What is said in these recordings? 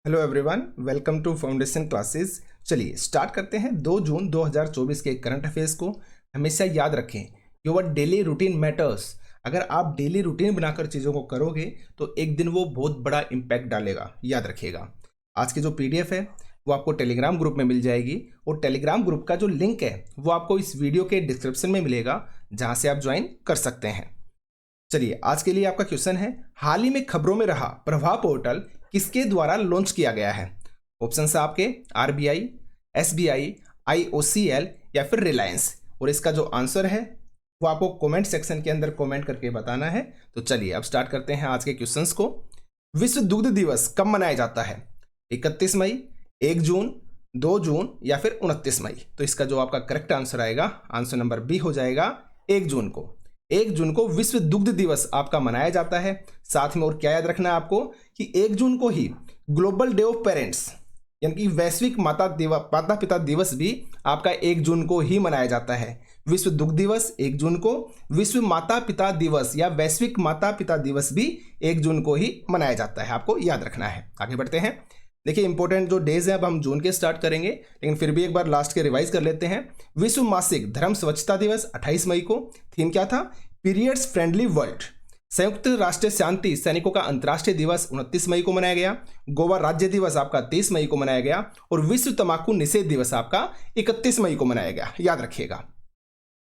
Hello everyone, welcome to foundation classes. चलिए start करते हैं 2 जून 2024 के करंट अफेयर्स को। हमेशा याद रखें, योर डेली रूटीन मैटर्स। अगर आप डेली रूटीन बनाकर चीज़ों को करोगे तो एक दिन वो बहुत बड़ा इम्पैक्ट डालेगा, याद रखिएगा। आज की जो पीडीएफ है वो आपको टेलीग्राम ग्रुप में मिल जाएगी और टेलीग्राम ग्रुप का जो लिंक है वो आपको इस वीडियो के डिस्क्रिप्शन में मिलेगा, जहाँ से आप ज्वाइन कर सकते हैं। चलिए आज के लिए आपका क्वेश्चन है, हाल ही में खबरों में रहा प्रभाव पोर्टल किसके द्वारा लॉन्च किया गया है? ऑप्शन है आपके आरबीआई, एसबीआई, आईओसीएल या फिर रिलायंस। और इसका जो आंसर है वो आपको कमेंट सेक्शन के अंदर कमेंट करके बताना है। तो चलिए अब स्टार्ट करते हैं आज के क्वेश्चंस को। विश्व दुग्ध दिवस कब मनाया जाता है? 31 मई, 1 जून, 2 जून या फिर 29 मई। तो इसका जो आपका करेक्ट आंसर आएगा, आंसर नंबर बी हो जाएगा 1 जून को। 1 जून को विश्व दुग्ध दिवस आपका मनाया जाता है। साथ में और क्या याद रखना है आपको कि 1 जून को ही ग्लोबल डे ऑफ पेरेंट्स यानी कि वैश्विक माता पिता दिवस भी आपका 1 जून को ही मनाया जाता है। विश्व दुग्ध दिवस 1 जून को, विश्व माता पिता दिवस या वैश्विक माता पिता दिवस भी 1 जून को ही मनाया जाता है, आपको याद रखना है। आगे बढ़ते हैं। देखिए इंपॉर्टेंट जो डेज है अब हम जून के स्टार्ट करेंगे, लेकिन फिर भी एक बार लास्ट के रिवाइज कर लेते हैं। विश्व मासिक धर्म स्वच्छता दिवस 28 मई को। थीम क्या था? Periods friendly world. संयुक्त राष्ट्र शांति सैनिकों का अंतर्राष्ट्रीय दिवस 29 मई को मनाया गया। गोवा राज्य दिवस आपका 23 मई को मनाया गया और विश्व तंबाकू निषेध दिवस आपका 31 मई को मनाया गया, याद रखिएगा।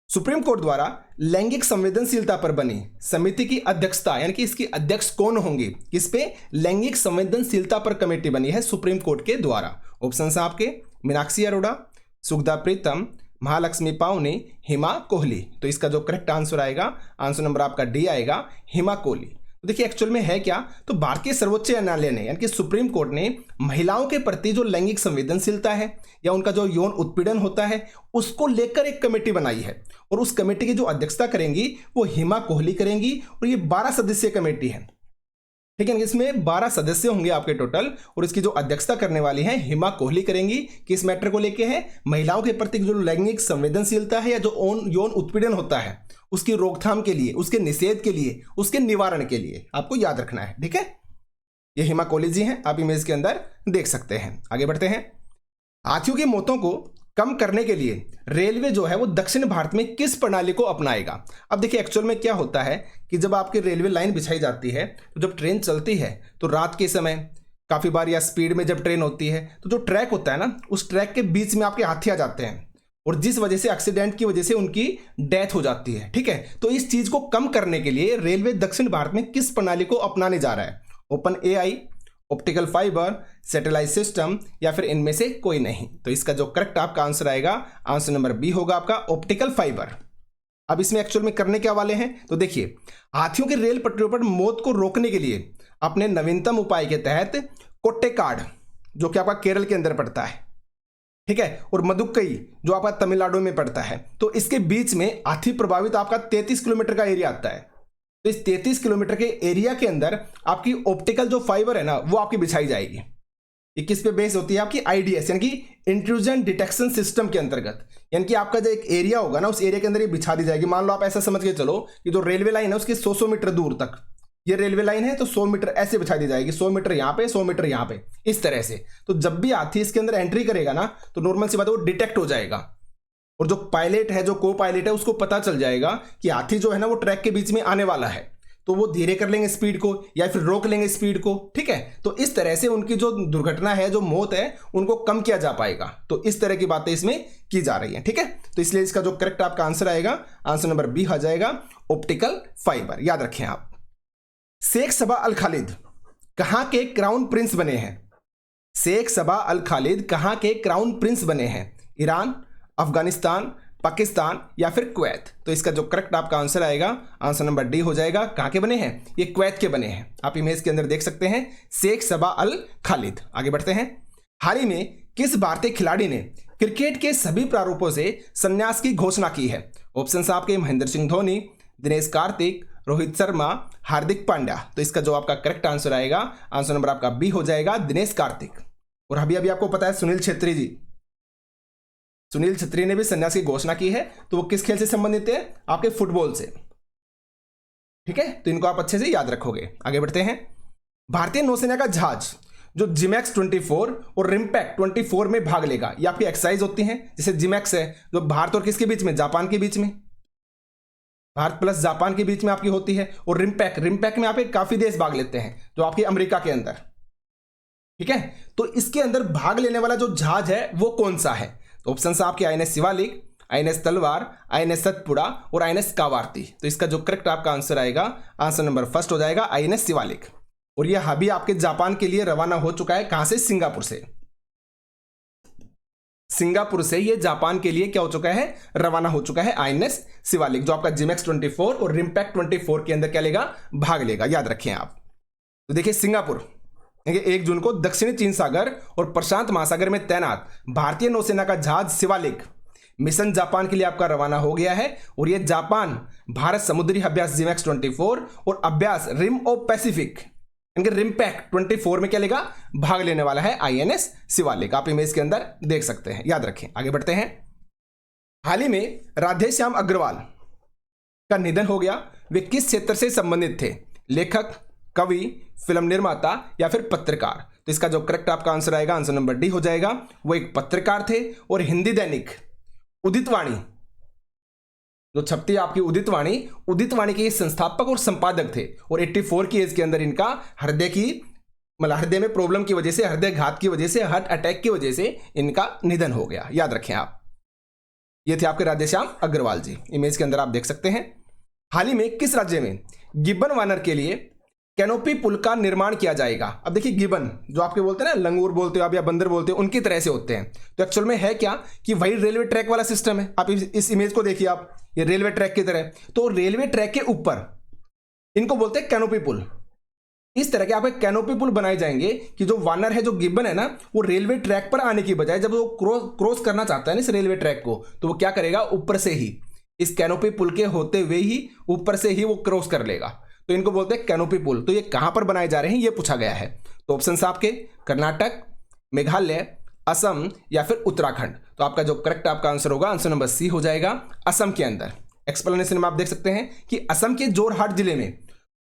सुप्रीम कोर्ट द्वारा लैंगिक संवेदनशीलता पर बनी समिति की अध्यक्षता यानी कि इसकी अध्यक्ष कौन होंगी? किस पे? लैंगिक संवेदनशीलता पर कमेटी बनी है सुप्रीम कोर्ट के द्वारा। ऑप्शन है आपके मीनाक्षी अरोड़ा, सुखदा प्रीतम, महालक्ष्मी पावनी, हिमा कोहली। तो इसका जो करेक्ट आंसर आएगा, आंसर नंबर आपका डी आएगा, हिमा कोहली। तो देखिए एक्चुअल में है क्या, तो भारतीय सर्वोच्च न्यायालय ने यानी कि सुप्रीम कोर्ट ने महिलाओं के प्रति जो लैंगिक संवेदनशीलता है या उनका जो यौन उत्पीड़न होता है उसको लेकर एक कमेटी बनाई है और उस कमेटी की जो अध्यक्षता करेंगी वो हिमा कोहली करेंगी और ये 12 सदस्यीय कमेटी है। ठीक है, इसमें 12 सदस्य होंगे आपके टोटल और इसकी जो अध्यक्षता करने वाली है हिमा कोहली करेंगी। किस मैटर को लेके है? महिलाओं के प्रति जो लैंगिक संवेदनशीलता है या जो यौन उत्पीड़न होता है उसकी रोकथाम के लिए, उसके निषेध के लिए, उसके निवारण के लिए आपको याद रखना है। ठीक है, ये हिमा कोहली जी हैं, आप इमेज के अंदर देख सकते हैं। आगे बढ़ते हैं। हाथियों की मौतों को कम करने के लिए रेलवे जो है वो दक्षिण भारत में किस प्रणाली को अपनाएगा? अब देखिए एक्चुअल में क्या होता है कि जब आपकी रेलवे लाइन बिछाई जाती है तो जब ट्रेन चलती है तो रात के समय काफ़ी बार या स्पीड में जब ट्रेन होती है तो जो ट्रैक होता है ना, उस ट्रैक के बीच में आपके हाथी आ जाते हैं और जिस वजह से एक्सीडेंट की वजह से उनकी डेथ हो जाती है। ठीक है, तो इस चीज़ को कम करने के लिए रेलवे दक्षिण भारत में किस प्रणाली को अपनाने जा रहा है? Open AI, optical fibre, satellite system या फिर इनमें से कोई नहीं। तो इसका जो करेक्ट आपका आंसर आएगा, आंसर नंबर बी होगा आपका ऑप्टिकल फाइबर। अब इसमें एक्चुअल में करने क्या वाले हैं, तो देखिए हाथियों की रेल पटरियों पर मौत को रोकने के लिए अपने नवीनतम उपाय के तहत कोट्टेकाड जो कि आपका केरल के अंदर पड़ता है, ठीक है, और मदुक्कई जो आपका तमिलनाडु में पड़ता है, तो इसके बीच में हाथी प्रभावित आपका 33 किलोमीटर का एरिया आता है। तो इस 33 किलोमीटर के एरिया के अंदर आपकी ऑप्टिकल जो फाइबर है ना वो आपकी बिछाई जाएगी। ये किस पे बेस होती है? आपकी आईडीएस यानी कि इंट्रूजन डिटेक्शन सिस्टम के अंतर्गत। यानी कि आपका जो एक एरिया होगा ना उस एरिया के अंदर ये बिछा दी जाएगी। मान लो आप ऐसा समझ के चलो कि जो रेलवे लाइन है उसके 100 मीटर दूर तक ये रेलवे लाइन है तो 100 मीटर ऐसे बिछा दी जाएगी, 100 मीटर यहाँ पे, 100 मीटर यहाँ पे, इस तरह से। तो जब भी हाथी इसके अंदर एंट्री करेगा ना तो नॉर्मल सी बात है वो डिटेक्ट हो जाएगा और जो पायलट है, जो को पायलट है, उसको पता चल जाएगा कि हाथी जो है ना वो ट्रैक के बीच में आने वाला है, तो वो धीरे कर लेंगे स्पीड को या फिर रोक लेंगे स्पीड को। ठीक है, तो इस तरह से उनकी जो दुर्घटना है, जो मौत है, उनको कम किया जा पाएगा। तो इस तरह की बातें इसमें की जा रही हैं। ठीक है, तो इसलिए इसका जो करेक्ट आपका आंसर आएगा, आंसर नंबर बी आ जाएगा ऑप्टिकल फाइबर। याद रखें आप। शेख सबा अल खालिद कहां के क्राउन प्रिंस बने हैं? शेख सबा अल खालिद कहां के क्राउन प्रिंस बने हैं? ईरान, अफगानिस्तान, पाकिस्तान या फिर कुवैत? तो इसका जो करेक्ट आपका आंसर आएगा, आंसर नंबर डी हो जाएगा। कहां के बने हैं? ये कुवैत के बने हैं। आप इमेज के अंदर देख सकते हैं शेख सबा अल खालिद। आगे बढ़ते हैं। हाल ही में किस भारतीय खिलाड़ी ने क्रिकेट के सभी प्रारूपों से संन्यास की घोषणा की है? ऑप्शन आपके महेंद्र सिंह धोनी, दिनेश कार्तिक, रोहित शर्मा, हार्दिक पांड्या। तो इसका जो आपका करेक्ट आंसर आएगा, आंसर नंबर आपका बी हो जाएगा, दिनेश कार्तिक। और अभी अभी आपको पता है सुनील छेत्री जी, सुनील छेत्री ने भी संन्यास की घोषणा की है। तो वो किस खेल से संबंधित है? आपके फुटबॉल से। ठीक है, तो इनको आप अच्छे से याद रखोगे। आगे बढ़ते हैं। भारतीय नौसेना का जहाज जो जिमैक्स 24 और रिम्पैक्ट 24 में भाग लेगा। ये आपकी एक्सरसाइज होती है। जैसे जिमैक्स है जो भारत और किसके बीच में, जापान के बीच में, भारत प्लस जापान के बीच में आपकी होती है। और रिम्पैक्ट में आप काफी देश भाग लेते हैं जो आपकी अमेरिका के अंदर, ठीक है। तो इसके अंदर भाग लेने वाला जो जहाज है वो कौन सा है? तो ऑप्शन है आपके INS शिवालिक, INS तलवार, INS सतपुड़ा और INS कावारती। तो इसका जो करेक्ट आपका आंसर आएगा, आंसर नंबर फर्स्ट हो जाएगा INS शिवालिक। और यह अभी आपके जापान के लिए रवाना हो चुका है। कहां से? सिंगापुर से। सिंगापुर से ये जापान के लिए क्या हो चुका है, रवाना हो चुका है INS शिवालिक, जो आपका जिमैक्स 24 और रिम्पैक्ट 24 के अंदर क्या लेगा, भाग लेगा। याद रखें आप। तो देखिए सिंगापुर 1 जून को दक्षिणी चीन सागर और प्रशांत महासागर में तैनात भारतीय नौसेना का जहाज शिवालिक मिशन जापान के लिए आपका रवाना हो गया है। और यह जापान भारत समुद्री अभ्यास जिमैक्स 24 और अभ्यास रिम ऑफ पैसिफिक इनके रिम्पैक्ट 24 में क्या लेगा, भाग लेने वाला है INS शिवालिक। आप इमेज के अंदर देख सकते हैं। याद रखें। आगे बढ़ते हैं। हाल ही में राधेश्याम अग्रवाल का निधन हो गया। वे किस क्षेत्र से संबंधित थे? लेखक, कवि, फिल्म निर्माता या फिर पत्रकार? तो इसका जो करेक्ट आपका आंसर आएगा, आंसर नंबर डी हो जाएगा। वो एक पत्रकार थे और हिंदी दैनिक उदितवाणी जो छपती है आपकी उदितवाणी के संस्थापक और संपादक थे। और 84 की एज के अंदर इनका हृदय में प्रॉब्लम की वजह से, हृदय घात की वजह से, हार्ट अटैक की वजह से इनका निधन हो गया। याद रखें आप। ये थे आपके राधेश्याम अग्रवाल जी। इमेज के अंदर आप देख सकते हैं। हाल ही में किस राज्य में गिब्बन वानर के लिए कैनोपी पुल का निर्माण किया जाएगा? अब देखिए गिबन जो आपके बोलते हैं ना, लंगूर बोलते हो आप या बंदर बोलते हो, उनकी तरह से होते हैं। तो एक्चुअल में है क्या कि वही रेलवे ट्रैक वाला सिस्टम है। आप इस इमेज को देखिए आप, ये रेलवे ट्रैक की तरह। तो रेलवे ट्रैक के ऊपर इनको बोलते हैं कैनोपी पुल। इस तरह के आपके कैनोपी पुल बनाए जाएंगे कि जो वानर है, जो गिब्बन है ना, वो रेलवे ट्रैक पर आने की बजाय जब वो क्रॉस करना चाहता है ना इस रेलवे ट्रैक को, तो वो क्या करेगा, ऊपर से ही, इस कैनोपी पुल के होते हुए ही ऊपर से ही वो क्रॉस कर लेगा। तो इनको बोलते हैं कैनोपी पुल। तो ये कहां पर बनाए जा रहे हैं ये पूछा गया है। तो ऑप्शन आपके कर्नाटक, मेघालय, असम या फिर उत्तराखंड। तो आपका जो करेक्ट आपका आंसर होगा, आंसर नंबर सी हो जाएगा, असम के अंदर। एक्सप्लेनेशन में आप देख सकते हैं कि असम के जोरहाट जिले में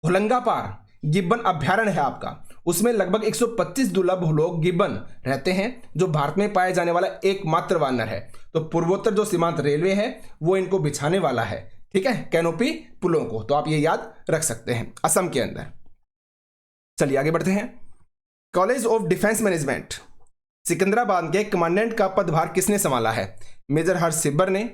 होलंगापार गिब्बन अभ्यारण्य है आपका। उसमें लगभग 125 दुर्लभ लोग गिब्बन रहते हैं, जो भारत में पाए जाने वाला एकमात्र वानर है। तो पूर्वोत्तर जो सीमांत रेलवे है वो इनको बिछाने वाला है, ठीक है, कैनोपी पुलों को। तो आप ये याद रख सकते हैं, असम के अंदर। चलिए आगे बढ़ते हैं। College of defence management Secunderabad के कमांडेंट का पदभार किसने संभाला है? मेजर हर्ष सिब्बर ने,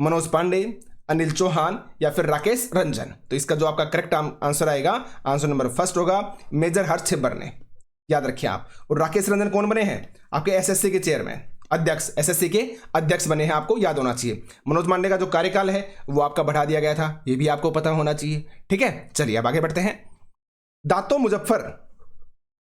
मनोज पांडे, अनिल चौहान या फिर राकेश रंजन? तो इसका जो आपका करेक्ट आंसर आएगा, आंसर नंबर फर्स्ट होगा, मेजर हर्ष सिब्बर ने। याद रखिए आप। और राकेश रंजन कौन बने हैं? आपके एसएससी के चेयरमैन, अध्यक्ष, एसएससी के अध्यक्ष बने हैं, आपको याद होना चाहिए। मनोज पांडे का जो कार्यकाल है वो आपका बढ़ा दिया गया था, ये भी आपको पता होना चाहिए, ठीक है। चलिए अब आगे बढ़ते हैं। दातो मुजफ्फर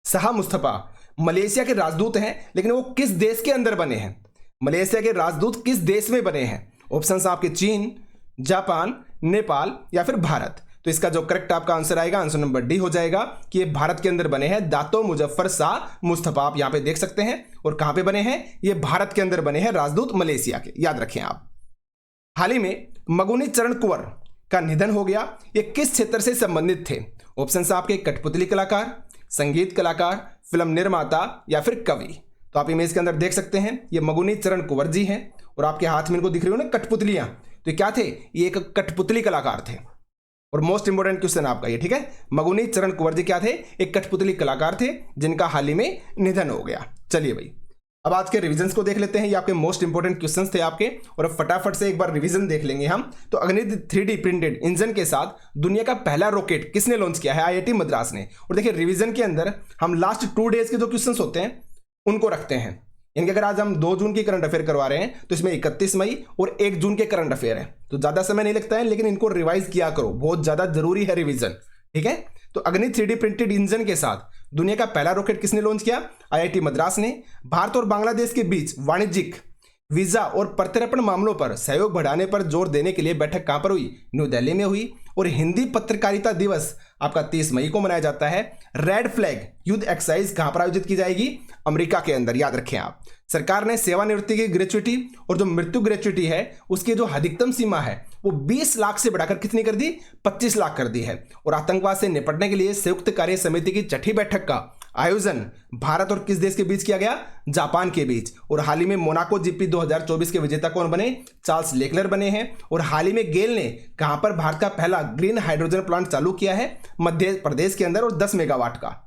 शाह मुस्तफा मलेशिया के राजदूत हैं, लेकिन वो किस देश के अंदर बने हैं? मलेशिया के राजदूत किस देश में बने हैं? ऑप्शन आपके चीन, जापान, नेपाल या फिर भारत? तो इसका जो करेक्ट आपका आंसर आएगा, आंसर नंबर डी हो जाएगा कि ये भारत के अंदर बने हैं। दातो मुजफ्फर शाह मुस्तफा आप यहां पे देख सकते हैं। और कहां पे बने हैं? ये भारत के अंदर बने हैं, राजदूत मलेशिया के। याद रखें आप। हाल ही में मगुनी चरण कुंवर का निधन हो गया। ये किस क्षेत्र से संबंधित थे? ऑप्शन आपके कठपुतली कलाकार, संगीत कलाकार, फिल्म निर्माता या फिर कवि? तो आप इमेज के अंदर देख सकते हैं, ये मगुनी चरण कुंवर जी हैं और आपके हाथ में इनको दिख रही हो ना कठपुतलियां, तो क्या थे? ये एक कठपुतली कलाकार थे। और मोस्ट इंपोर्टेंट क्वेश्चन आपका ये, ठीक है। मगुनी चरण कुंवर जी क्या थे? एक कठपुतली कलाकार थे जिनका हाल ही में निधन हो गया। चलिए भाई, अब आज के रिविजन्स को देख लेते हैं। ये आपके मोस्ट इंपोर्टेंट क्वेश्चंस थे आपके, और अब फटाफट से एक बार रिवीजन देख लेंगे हम। तो अग्नि 3D प्रिंटेड इंजन के साथ दुनिया का पहला रॉकेट किसने लॉन्च किया है? IIT मद्रास ने। और देखिए रिवीजन के अंदर हम लास्ट 2 डेज के जो क्वेश्चंस होते हैं उनको रखते हैं। इनके अगर आज हम 2 जून की करंट अफेयर करवा रहे हैं तो इसमें 31 मई और 1 जून के करंट अफेयर है, तो ज्यादा समय नहीं लगता है, लेकिन इनको रिवाइज किया करो, बहुत ज्यादा जरूरी है रिवीजन, ठीक है। तो अग्नि 3D प्रिंटेड इंजन के साथ दुनिया का पहला रॉकेट किसने लॉन्च किया? IIT मद्रास ने। भारत और बांग्लादेश के बीच वाणिज्यिक, वीजा और प्रत्यर्पण मामलों पर सहयोग बढ़ाने पर जोर देने के लिए बैठक कहां पर हुई? न्यू दिल्ली में हुई। और हिंदी पत्रकारिता दिवस आपका 30 मई को मनाया जाता है। रेड फ्लैग युद्ध एक्सरसाइज कहां पर आयोजित की जाएगी? अमेरिका के अंदर। याद रखें आप। सरकार ने सेवानिवृत्ति की ग्रेच्युटी और जो मृत्यु ग्रेच्युटी है उसकी जो अधिकतम सीमा है वो 20 लाख से बढ़ाकर कितनी कर दी? 25 लाख कर दी है। और आतंकवाद से निपटने के लिए संयुक्त कार्य समिति की छठी बैठक का आयोजन भारत और किस देश के बीच किया गया? जापान के बीच। और हाल ही में मोनाको जीपी 2024 के विजेता कौन बने? चार्ल्स लेक्लर बने हैं। और हाल ही में गेल ने कहां पर भारत का पहला ग्रीन हाइड्रोजन प्लांट चालू किया है? मध्य प्रदेश के अंदर, और 10 मेगावाट का,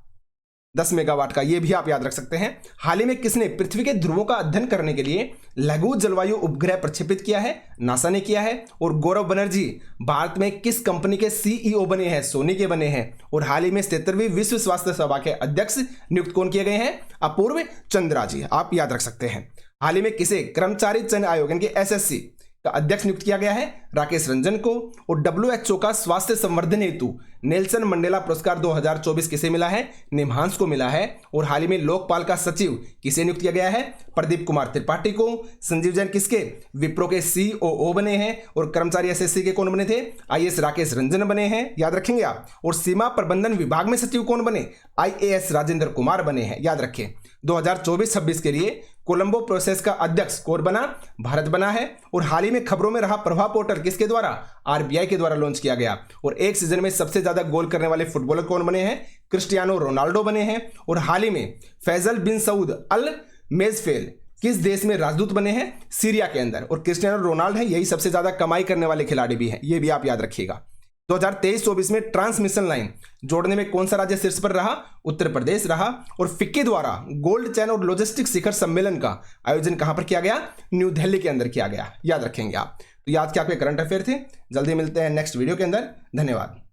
10 मेगावाट का, ये भी आप याद रख सकते हैं। हाल ही में किसने पृथ्वी के ध्रुवों का अध्ययन करने के लिए लघु जलवायु उपग्रह प्रक्षेपित किया है? नासा ने किया है। और गौरव बनर्जी भारत में किस कंपनी के सीईओ बने हैं? सोनी के बने हैं। और हाल ही में 77वीं विश्व स्वास्थ्य सभा के अध्यक्ष नियुक्त कौन किए गए हैं? अपूर्व चंद्रा जी, आप याद रख सकते हैं। हाल ही में किसे कर्मचारी चयन आयोग यानी कि एसएससी का अध्यक्ष नियुक्त किया गया है? राकेश रंजन को। और डब्ल्यूएचओ का स्वास्थ्य संवर्धन हेतु नेल्सन मंडेला पुरस्कार 2024 किसे मिला है? निमहांस को मिला है। और हाल ही में लोकपाल का सचिव किसे नियुक्त किया गया है? प्रदीप कुमार त्रिपाठी को। संजीव जैन किसके? विप्रो के सीओओ बने हैं। और कर्मचारी एसएससी के कौन बने थे? आईएएस राकेश रंजन बने हैं, याद रखेंगे आप। और सीमा प्रबंधन विभाग में सचिव कौन बने? आईएएस राजेंद्र कुमार बने हैं, याद रखें। 2024-26 के लिए कोलंबो प्रोसेस का अध्यक्ष कौन बना? भारत बना है। और हाल ही में खबरों में रहा प्रभाव पोर्टल किसके द्वारा? आरबीआई के द्वारा लॉन्च किया गया। और एक सीजन में सबसे ज्यादा गोल करने वाले फुटबॉलर कौन बने हैं? क्रिस्टियानो रोनाल्डो बने हैं। और हाल ही में फैजल बिन सऊद अल मेजफेल किस देश में राजदूत बने हैं? सीरिया के अंदर। और क्रिस्टियानो रोनाल्डो है, यही सबसे ज्यादा कमाई करने वाले खिलाड़ी भी हैं, ये भी आप याद रखिएगा। 2023-24 में ट्रांसमिशन लाइन जोड़ने में कौन सा राज्य शीर्ष पर रहा? उत्तर प्रदेश रहा। और फिक्की द्वारा गोल्ड चैन और लॉजिस्टिक शिखर सम्मेलन का आयोजन कहां पर किया गया? न्यू दिल्ली के अंदर किया गया, याद रखेंगे आप। तो ये आज के आपके करंट अफेयर थे। जल्दी मिलते हैं नेक्स्ट वीडियो के अंदर। धन्यवाद।